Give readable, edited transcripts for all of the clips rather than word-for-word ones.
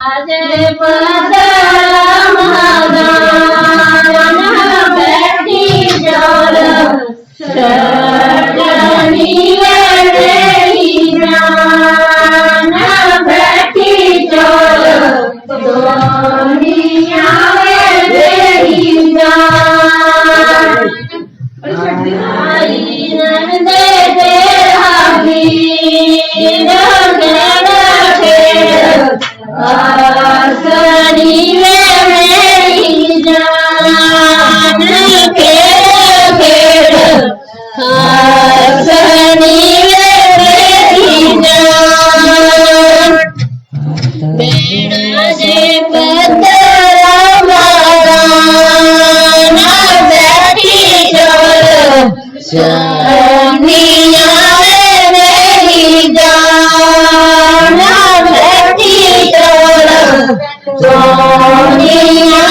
આજે પધારા મહાદાન બેઠી જોર શરણની વેળેલી જ્ઞાન બેઠી જોર દોનિયા વેળેલી જ્ઞાન આઈ નંદે તેરા વીર आसनी में मेरी जान खेल खेल आसनी में मेरी जान बेड़ा जे पत्थरा मारा ना बैठी जोर शानिया में मेरी जान बैठी जोर सोनिया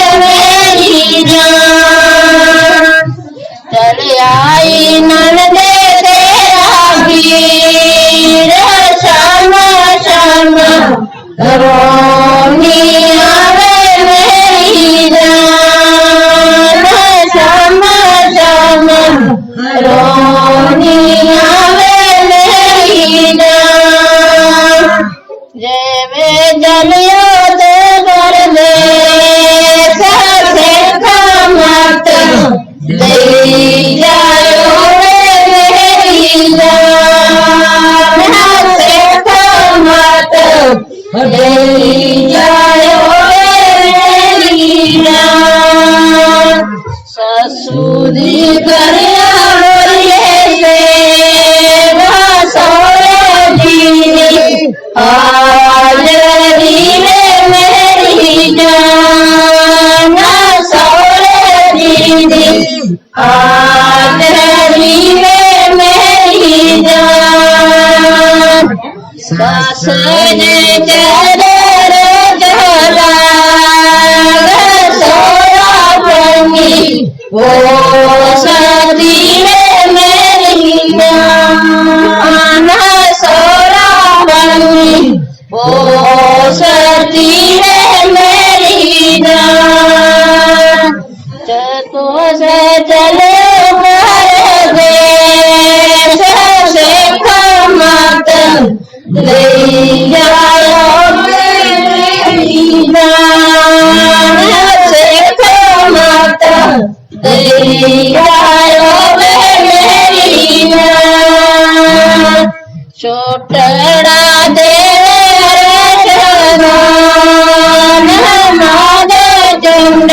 मेरी जान चल आई नंदे तेरा वीर श्याम श्याम रोनिया मेरी जान श्याम श्याम रोनिया मेरी जान जेवे जलियो ते कर दे ससे मत ले जायो मेरी जान से मत ले जायो मेरी जान ससुरी करिया बोलिए से सोरे जी हाजरी में मेरी जान सोरे दीदी हाजरी में मेरी जान सास ने चले रे जला सोरा बनी वो सदी में मेरी जान सोरा बनी वो सती है मेरी जान तो से चले दे से मत ले जाओ मेरी जान से मत ले जाओ मेरी जान छोटड़ा दे चुंड